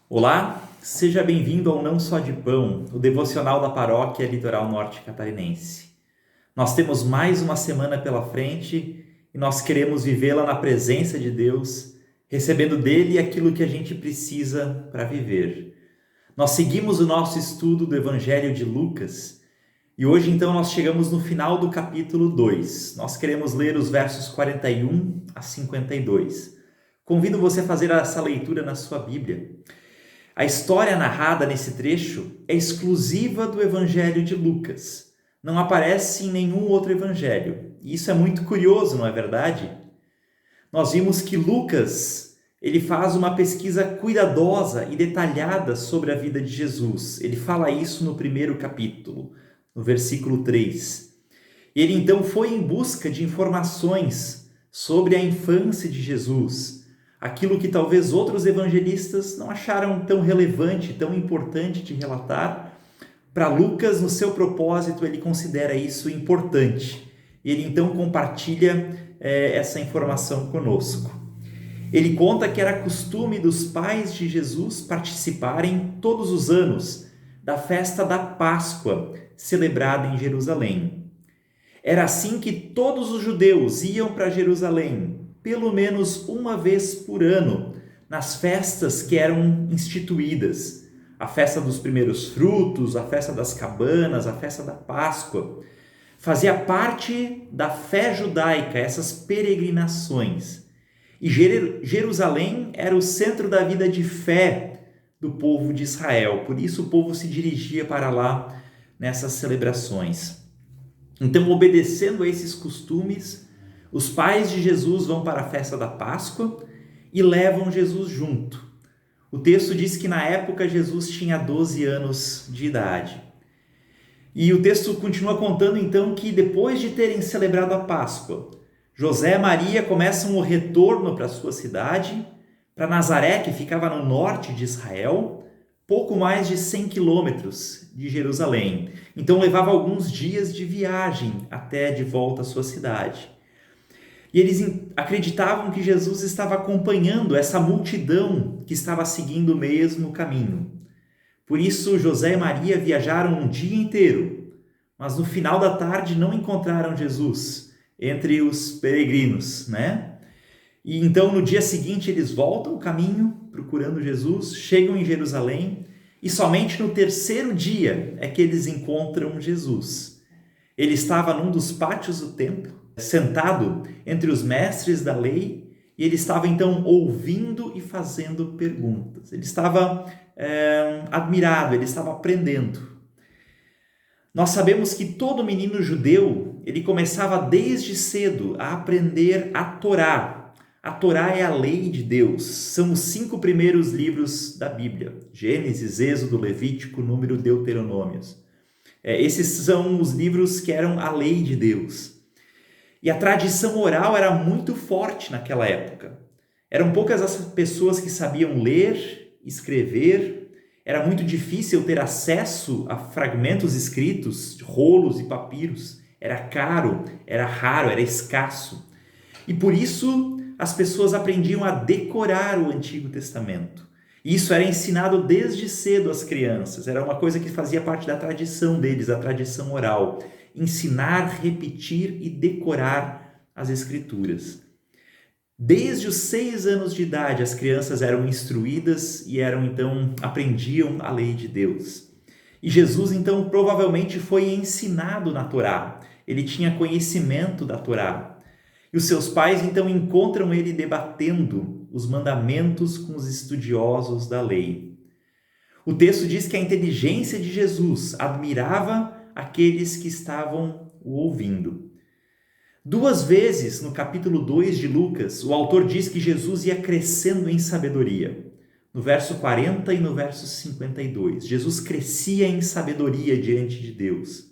Olá, seja bem-vindo ao Não Só de Pão, o devocional da Paróquia Litoral Norte Catarinense. Nós temos mais uma semana pela frente e nós queremos vivê-la na presença de Deus, recebendo dele aquilo que a gente precisa para viver. Nós seguimos o nosso estudo do Evangelho de Lucas e hoje então nós chegamos no final do capítulo 2. Nós queremos ler os versos 41 a 52. Convido você a fazer essa leitura na sua Bíblia. A história narrada nesse trecho é exclusiva do Evangelho de Lucas. Não aparece em nenhum outro evangelho. E isso é muito curioso, não é verdade? Nós vimos que Lucas, ele faz uma pesquisa cuidadosa e detalhada sobre a vida de Jesus. Ele fala isso no primeiro capítulo, no versículo 3. Ele então foi em busca de informações sobre a infância de Jesus, aquilo que talvez outros evangelistas não acharam tão relevante, tão importante de relatar. Para Lucas, no seu propósito, ele considera isso importante. Ele então compartilha essa informação conosco. Ele conta que era costume dos pais de Jesus participarem todos os anos da festa da Páscoa, celebrada em Jerusalém. Era assim que todos os judeus iam para Jerusalém, pelo menos uma vez por ano, nas festas que eram instituídas. A festa dos primeiros frutos, a festa das cabanas, a festa da Páscoa. Fazia parte da fé judaica, essas peregrinações. E Jerusalém era o centro da vida de fé do povo de Israel. Por isso o povo se dirigia para lá nessas celebrações. Então, obedecendo a esses costumes, os pais de Jesus vão para a festa da Páscoa e levam Jesus junto. O texto diz que na época Jesus tinha 12 anos de idade. E o texto continua contando então que depois de terem celebrado a Páscoa, José e Maria começam o retorno para sua cidade, para Nazaré, que ficava no norte de Israel, pouco mais de 100 quilômetros de Jerusalém. Então levava alguns dias de viagem até de volta à sua cidade. E eles acreditavam que Jesus estava acompanhando essa multidão que estava seguindo o mesmo caminho. Por isso, José e Maria viajaram um dia inteiro, mas no final da tarde não encontraram Jesus entre os peregrinos, né? E então, no dia seguinte, eles voltam o caminho, procurando Jesus, chegam em Jerusalém, e somente no terceiro dia é que eles encontram Jesus. Ele estava num dos pátios do templo, sentado entre os mestres da lei, e ele estava então ouvindo e fazendo perguntas. Ele estava admirado, ele estava aprendendo. Nós sabemos que todo menino judeu, ele começava desde cedo a aprender a Torá. A Torá é a lei de Deus. São os 5 primeiros livros da Bíblia: Gênesis, Êxodo, Levítico, Número, Deuteronômios. Esses são os livros que eram a lei de Deus. E a tradição oral era muito forte naquela época. Eram poucas as pessoas que sabiam ler, escrever. Era muito difícil ter acesso a fragmentos escritos, rolos e papiros. Era caro, era raro, era escasso. E por isso as pessoas aprendiam a decorar o Antigo Testamento. E isso era ensinado desde cedo às crianças. Era uma coisa que fazia parte da tradição deles, a tradição oral. Ensinar, repetir e decorar as Escrituras. Desde os 6 anos de idade, as crianças eram instruídas e aprendiam a lei de Deus. E Jesus, então, provavelmente foi ensinado na Torá. Ele tinha conhecimento da Torá. E os seus pais, então, encontram ele debatendo os mandamentos com os estudiosos da lei. O texto diz que a inteligência de Jesus admirava aqueles que estavam o ouvindo. 2 vezes no capítulo 2 de Lucas, o autor diz que Jesus ia crescendo em sabedoria. No verso 40 e no verso 52, Jesus crescia em sabedoria diante de Deus.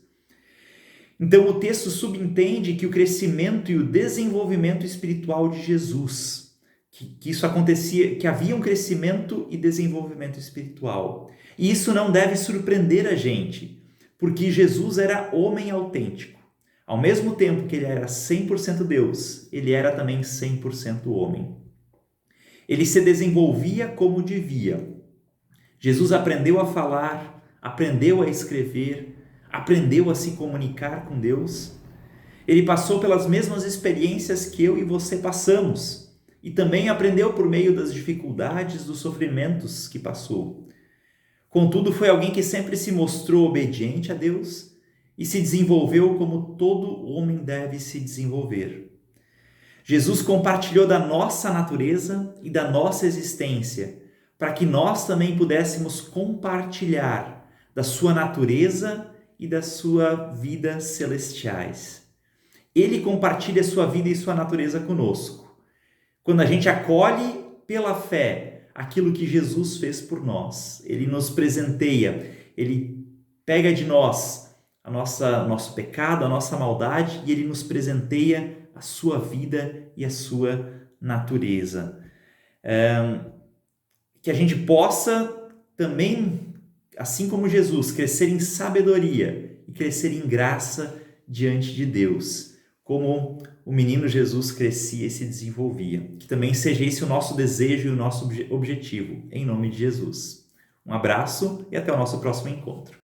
Então o texto subentende que o crescimento e o desenvolvimento espiritual de Jesus, que isso acontecia, que havia um crescimento e desenvolvimento espiritual. E isso não deve surpreender a gente, porque Jesus era homem autêntico. Ao mesmo tempo que ele era 100% Deus, ele era também 100% homem. Ele se desenvolvia como devia. Jesus aprendeu a falar, aprendeu a escrever, aprendeu a se comunicar com Deus. Ele passou pelas mesmas experiências que eu e você passamos e também aprendeu por meio das dificuldades, dos sofrimentos que passou. Contudo, foi alguém que sempre se mostrou obediente a Deus e se desenvolveu como todo homem deve se desenvolver. Jesus compartilhou da nossa natureza e da nossa existência, para que nós também pudéssemos compartilhar da sua natureza e da sua vida celestiais. Ele compartilha sua vida e sua natureza conosco. Quando a gente acolhe pela fé aquilo que Jesus fez por nós, ele nos presenteia, ele pega de nós nosso pecado, a nossa maldade, e ele nos presenteia a sua vida e a sua natureza. Que a gente possa também, assim como Jesus, crescer em sabedoria e crescer em graça diante de Deus, como o menino Jesus crescia e se desenvolvia. Que também seja esse o nosso desejo e o nosso objetivo, em nome de Jesus. Um abraço e até o nosso próximo encontro.